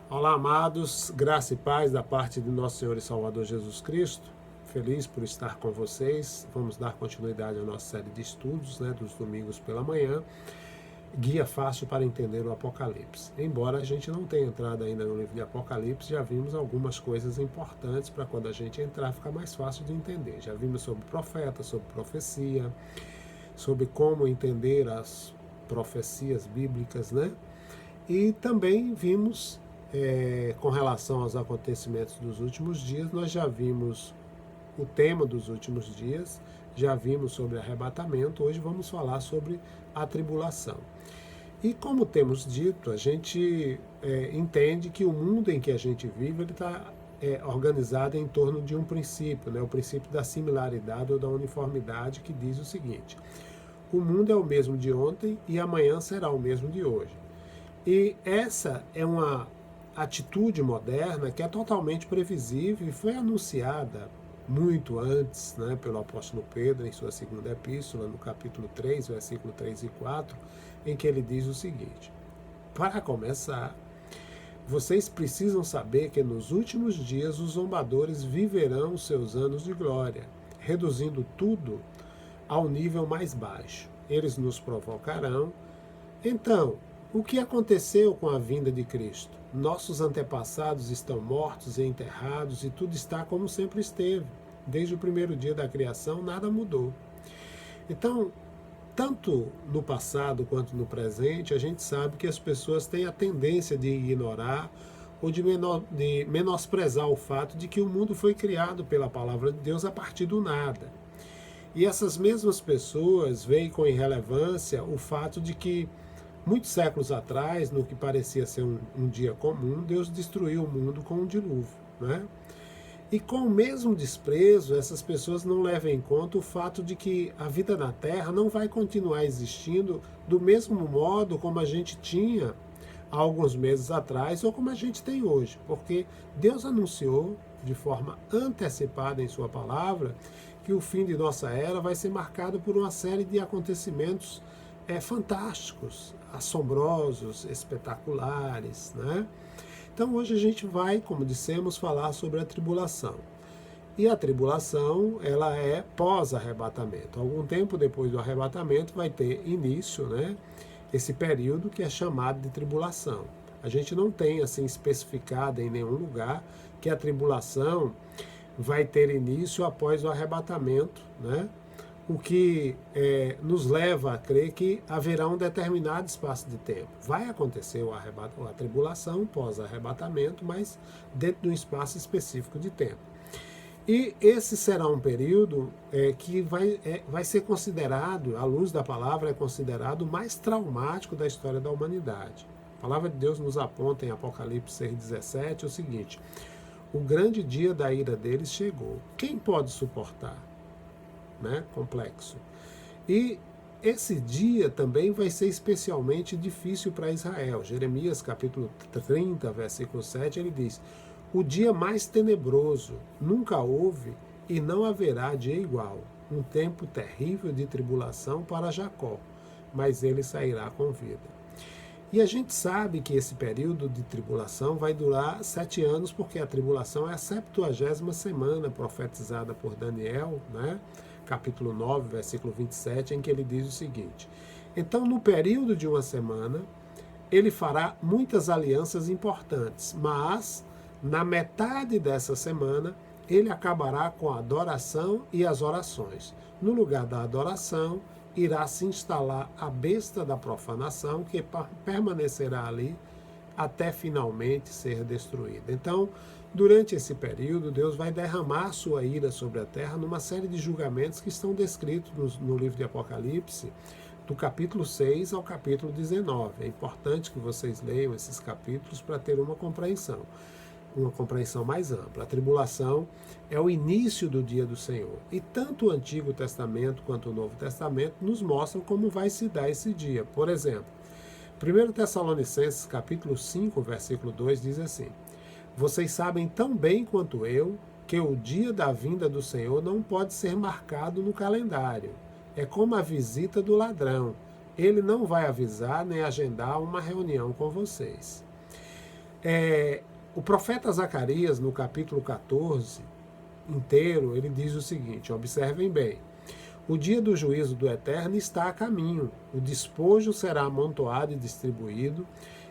Olá, amados, graça e paz da parte de nosso Senhor e Salvador Jesus Cristo. Feliz por estar com vocês. Vamos dar continuidade à nossa série de estudos, dos domingos pela manhã. Guia fácil para entender o Apocalipse. Embora a gente não tenha entrado ainda no livro de Apocalipse, já vimos algumas coisas importantes para quando a gente entrar ficar mais fácil de entender. Já vimos sobre profeta, sobre profecia, sobre como entender as profecias bíblicas, E também vimos, com relação aos acontecimentos dos últimos dias, nós já vimos o tema dos últimos dias, já vimos sobre arrebatamento, hoje vamos falar sobre a tribulação. E como temos dito, a gente entende que o mundo em que a gente vive está organizado em torno de um princípio, o princípio da similaridade ou da uniformidade, que diz o seguinte: o mundo é o mesmo de ontem e amanhã será o mesmo de hoje. E essa é uma atitude moderna que é totalmente previsível e foi anunciada muito antes, pelo apóstolo Pedro em sua segunda epístola, no capítulo 3, versículo 3 e 4, em que ele diz o seguinte: para começar, vocês precisam saber que nos últimos dias os zombadores viverão os seus anos de glória, reduzindo tudo ao nível mais baixo. Eles nos provocarão. Então, o que aconteceu com a vinda de Cristo? Nossos antepassados estão mortos e enterrados e tudo está como sempre esteve. Desde o primeiro dia da criação, nada mudou. Então, tanto no passado quanto no presente, a gente sabe que as pessoas têm a tendência de ignorar ou de menosprezar o fato de que o mundo foi criado pela palavra de Deus a partir do nada. E essas mesmas pessoas veem com irrelevância o fato de que muitos séculos atrás, no que parecia ser um dia comum, Deus destruiu o mundo com um dilúvio. E com o mesmo desprezo, essas pessoas não levam em conta o fato de que a vida na Terra não vai continuar existindo do mesmo modo como a gente tinha há alguns meses atrás ou como a gente tem hoje. Porque Deus anunciou de forma antecipada em sua palavra que o fim de nossa era vai ser marcado por uma série de acontecimentos fantásticos, assombrosos, espetaculares, Então hoje a gente vai, como dissemos, falar sobre a tribulação. E a tribulação, ela é pós-arrebatamento. Algum tempo depois do arrebatamento vai ter início, esse período que é chamado de tribulação. A gente não tem assim especificado em nenhum lugar que a tribulação vai ter início após o arrebatamento, o que nos leva a crer que haverá um determinado espaço de tempo. Vai acontecer a tribulação pós-arrebatamento, mas dentro de um espaço específico de tempo. E esse será um período que vai ser considerado, à luz da palavra, é considerado o mais traumático da história da humanidade. A palavra de Deus nos aponta em Apocalipse 6,17 o seguinte: o grande dia da ira deles chegou. Quem pode suportar? Complexo. E esse dia também vai ser especialmente difícil para Israel. Jeremias capítulo 30, versículo 7, ele diz: o dia mais tenebroso nunca houve e não haverá dia igual, um tempo terrível de tribulação para Jacó, mas ele sairá com vida. E a gente sabe que esse período de tribulação vai durar 7 anos, porque a tribulação é a 70ª semana profetizada por Daniel, capítulo 9, versículo 27, em que ele diz o seguinte: então, no período de uma semana, ele fará muitas alianças importantes, mas, na metade dessa semana, ele acabará com a adoração e as orações. No lugar da adoração, irá se instalar a besta da profanação, que permanecerá ali até finalmente ser destruída. Então, durante esse período, Deus vai derramar sua ira sobre a terra numa série de julgamentos que estão descritos no livro de Apocalipse, do capítulo 6 ao capítulo 19. É importante que vocês leiam esses capítulos para ter uma compreensão mais ampla. A tribulação é o início do dia do Senhor. E tanto o Antigo Testamento quanto o Novo Testamento nos mostram como vai se dar esse dia. Por exemplo, 1 Tessalonicenses capítulo 5, versículo 2 diz assim: vocês sabem tão bem quanto eu que o dia da vinda do Senhor não pode ser marcado no calendário. É como a visita do ladrão. Ele não vai avisar nem agendar uma reunião com vocês. O profeta Zacarias, no capítulo 14, inteiro, ele diz o seguinte, observem bem: o dia do juízo do Eterno está a caminho, o despojo será amontoado e distribuído.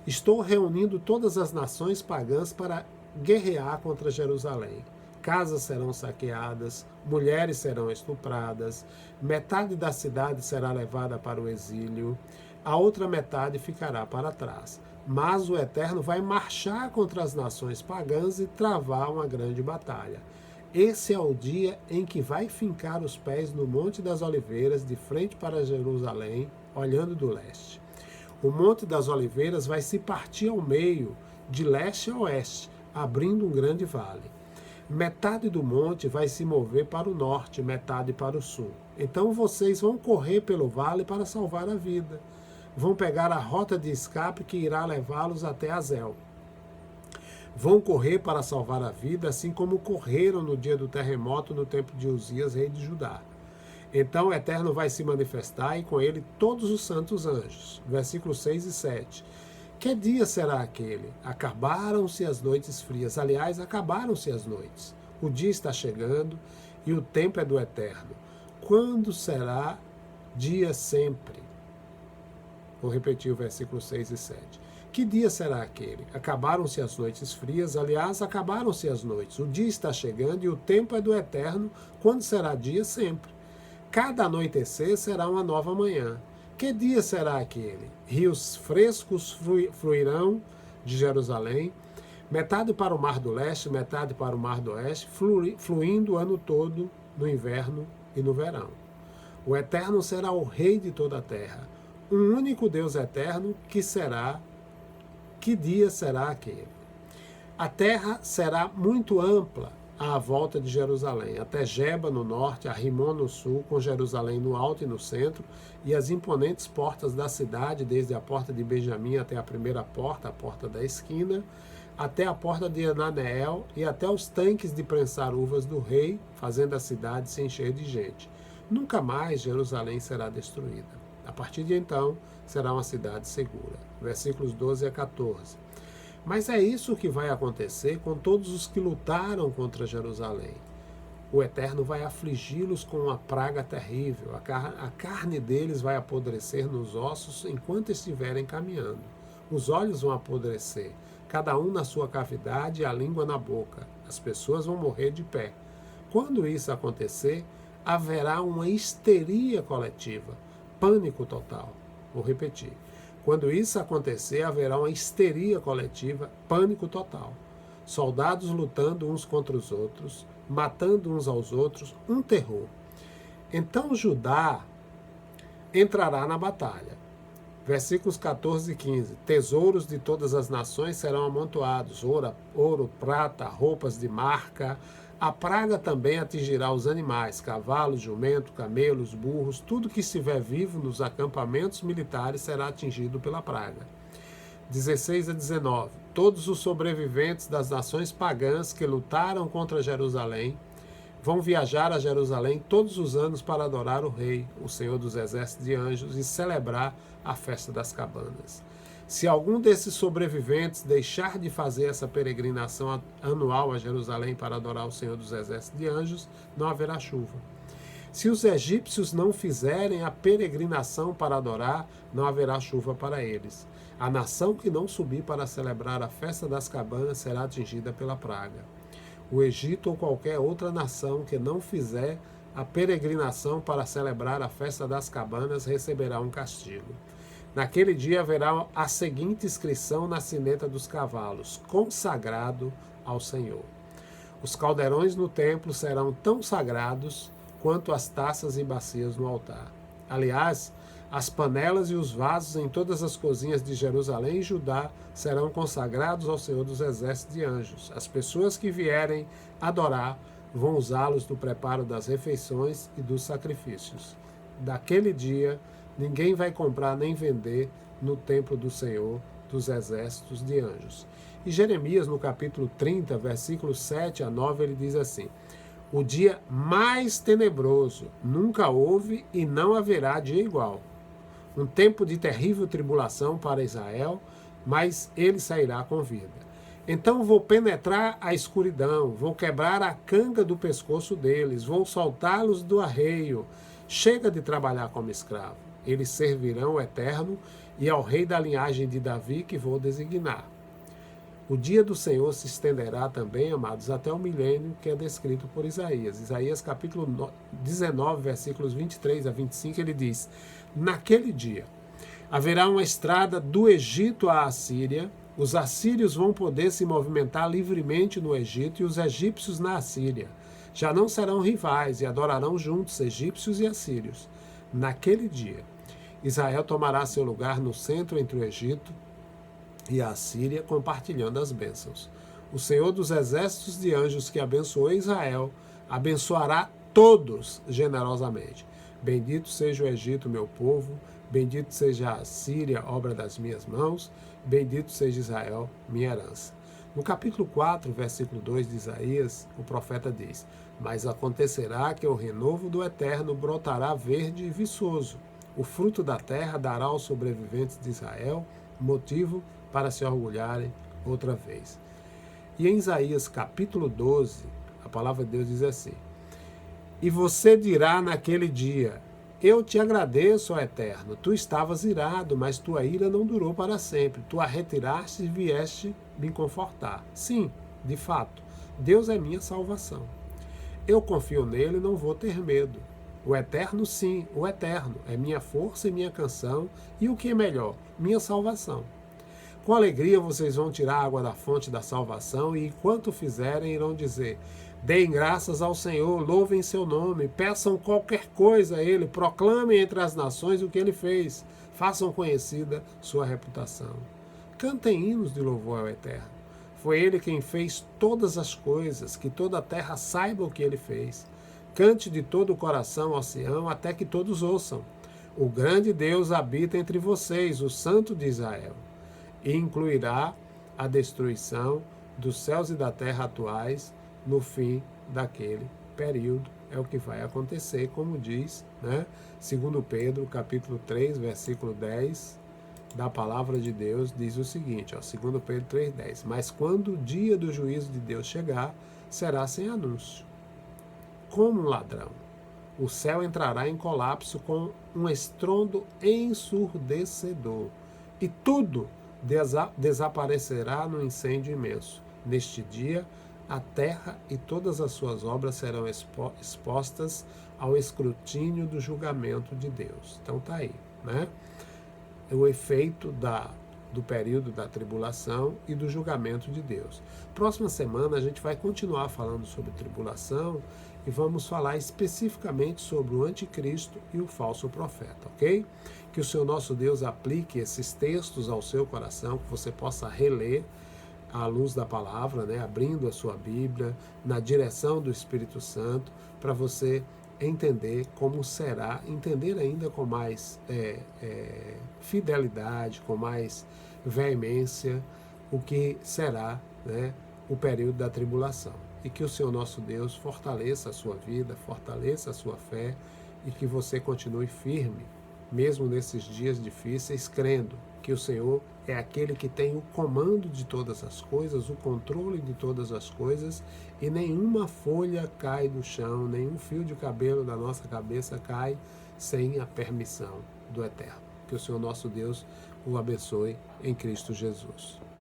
Estou reunindo todas as nações pagãs para guerrear contra Jerusalém. Casas serão saqueadas, mulheres serão estupradas, metade da cidade será levada para o exílio, a outra metade ficará para trás. Mas o Eterno vai marchar contra as nações pagãs e travar uma grande batalha. Esse é o dia em que vai fincar os pés no Monte das Oliveiras, de frente para Jerusalém, olhando do leste. O Monte das Oliveiras vai se partir ao meio, de leste a oeste, abrindo um grande vale. Metade do monte vai se mover para o norte, metade para o sul. Então vocês vão correr pelo vale para salvar a vida. Vão pegar a rota de escape que irá levá-los até Azel. Vão correr para salvar a vida, assim como correram no dia do terremoto no tempo de Uzias, rei de Judá. Então o Eterno vai se manifestar e com ele todos os santos anjos. Versículos 6 e 7. Que dia será aquele? Acabaram-se as noites frias. Aliás, acabaram-se as noites. O dia está chegando e o tempo é do Eterno. Quando será dia sempre? Vou repetir o versículo 6 e 7. Que dia será aquele? Acabaram-se as noites frias, aliás, acabaram-se as noites. O dia está chegando e o tempo é do Eterno. Quando será dia sempre? Cada anoitecer será uma nova manhã. Que dia será aquele? Rios frescos fluirão de Jerusalém, metade para o mar do leste, metade para o mar do oeste, fluindo o ano todo, no inverno e no verão. O Eterno será o rei de toda a terra. Um único Deus eterno que dia será aquele? A terra será muito ampla à volta de Jerusalém, até Geba no norte, a Rimon no sul, com Jerusalém no alto e no centro, e as imponentes portas da cidade, desde a porta de Benjamim até a primeira porta, a porta da esquina, até a porta de Ananeel e até os tanques de prensar uvas do rei, fazendo a cidade se encher de gente. Nunca mais Jerusalém será destruída. A partir de então, será uma cidade segura. Versículos 12 a 14. Mas é isso que vai acontecer com todos os que lutaram contra Jerusalém. O Eterno vai afligi-los com uma praga terrível. A carne deles vai apodrecer nos ossos enquanto estiverem caminhando. Os olhos vão apodrecer, cada um na sua cavidade e a língua na boca. As pessoas vão morrer de pé. Quando isso acontecer, haverá uma histeria coletiva, pânico total. Vou repetir. Quando isso acontecer, haverá uma histeria coletiva, pânico total. Soldados lutando uns contra os outros, matando uns aos outros, um terror. Então Judá entrará na batalha. Versículos 14 e 15. Tesouros de todas as nações serão amontoados, ouro, prata, roupas de marca. A praga também atingirá os animais, cavalos, jumento, camelos, burros, tudo que estiver vivo nos acampamentos militares será atingido pela praga. 16 a 19. Todos os sobreviventes das nações pagãs que lutaram contra Jerusalém vão viajar a Jerusalém todos os anos para adorar o Rei, o Senhor dos Exércitos de Anjos, e celebrar a festa das cabanas. Se algum desses sobreviventes deixar de fazer essa peregrinação anual a Jerusalém para adorar o Senhor dos Exércitos de Anjos, não haverá chuva. Se os egípcios não fizerem a peregrinação para adorar, não haverá chuva para eles. A nação que não subir para celebrar a festa das cabanas será atingida pela praga. O Egito ou qualquer outra nação que não fizer a peregrinação para celebrar a festa das cabanas receberá um castigo. Naquele dia haverá a seguinte inscrição na sineta dos cavalos: consagrado ao Senhor. Os caldeirões no templo serão tão sagrados quanto as taças e bacias no altar. Aliás, as panelas e os vasos em todas as cozinhas de Jerusalém e Judá serão consagrados ao Senhor dos Exércitos de Anjos. As pessoas que vierem adorar vão usá-los no preparo das refeições e dos sacrifícios. Daquele dia, ninguém vai comprar nem vender no templo do Senhor dos Exércitos de Anjos. E Jeremias, no capítulo 30, versículos 7 a 9, ele diz assim: o dia mais tenebroso nunca houve e não haverá dia igual. Um tempo de terrível tribulação para Israel, mas ele sairá com vida. Então vou penetrar a escuridão, vou quebrar a canga do pescoço deles, vou soltá-los do arreio. Chega de trabalhar como escravo. Eles servirão o Eterno e ao rei da linhagem de Davi que vou designar. O dia do Senhor se estenderá também, amados, até o milênio que é descrito por Isaías. Isaías capítulo 19, versículos 23 a 25, ele diz: naquele dia haverá uma estrada do Egito à Assíria, os assírios vão poder se movimentar livremente no Egito e os egípcios na Assíria. Já não serão rivais e adorarão juntos egípcios e assírios. Naquele dia, Israel tomará seu lugar no centro entre o Egito e a Assíria, compartilhando as bênçãos. O Senhor dos exércitos de anjos que abençoou Israel, abençoará todos generosamente. Bendito seja o Egito, meu povo, bendito seja a Assíria, obra das minhas mãos, bendito seja Israel, minha herança. No capítulo 4, versículo 2 de Isaías, o profeta diz: mas acontecerá que o renovo do Eterno brotará verde e viçoso. O fruto da terra dará aos sobreviventes de Israel motivo para se orgulharem outra vez. E em Isaías capítulo 12, a palavra de Deus diz assim: e você dirá naquele dia: eu te agradeço, ó Eterno, tu estavas irado, mas tua ira não durou para sempre. Tu a retiraste e vieste me confortar. Sim, de fato, Deus é minha salvação. Eu confio nele e não vou ter medo. O Eterno, sim, o Eterno é minha força e minha canção, e o que é melhor, minha salvação. Com alegria vocês vão tirar água da fonte da salvação, e enquanto fizerem, irão dizer: deem graças ao Senhor, louvem seu nome, peçam qualquer coisa a Ele, proclamem entre as nações o que Ele fez, façam conhecida sua reputação. Cantem hinos de louvor ao Eterno. Foi Ele quem fez todas as coisas, que toda a terra saiba o que Ele fez. Cante de todo o coração, ó Sião, até que todos ouçam. O grande Deus habita entre vocês, o Santo de Israel, e incluirá a destruição dos céus e da terra atuais no fim daquele período. É o que vai acontecer, como diz, né? 2 Pedro, capítulo 3, versículo 10, da palavra de Deus, diz o seguinte, ó, 2 Pedro 3,10: mas quando o dia do juízo de Deus chegar, será sem anúncio, como um ladrão. O céu entrará em colapso com um estrondo ensurdecedor, e tudo desaparecerá no incêndio imenso. Neste dia, a terra e todas as suas obras serão expostas ao escrutínio do julgamento de Deus. Então tá aí, né? O efeito do período da tribulação e do julgamento de Deus. Próxima semana a gente vai continuar falando sobre tribulação e vamos falar especificamente sobre o anticristo e o falso profeta, ok? Que o Senhor nosso Deus aplique esses textos ao seu coração, que você possa reler à luz da palavra, né? Abrindo a sua Bíblia, na direção do Espírito Santo, para você entender como será, entender ainda com mais fidelidade, com mais veemência, o que será, né, o período da tribulação. E que o Senhor nosso Deus fortaleça a sua vida, fortaleça a sua fé, e que você continue firme, mesmo nesses dias difíceis, crendo que o Senhor é aquele que tem o comando de todas as coisas, o controle de todas as coisas, e nenhuma folha cai do chão, nenhum fio de cabelo da nossa cabeça cai sem a permissão do Eterno. Que o Senhor nosso Deus o abençoe em Cristo Jesus.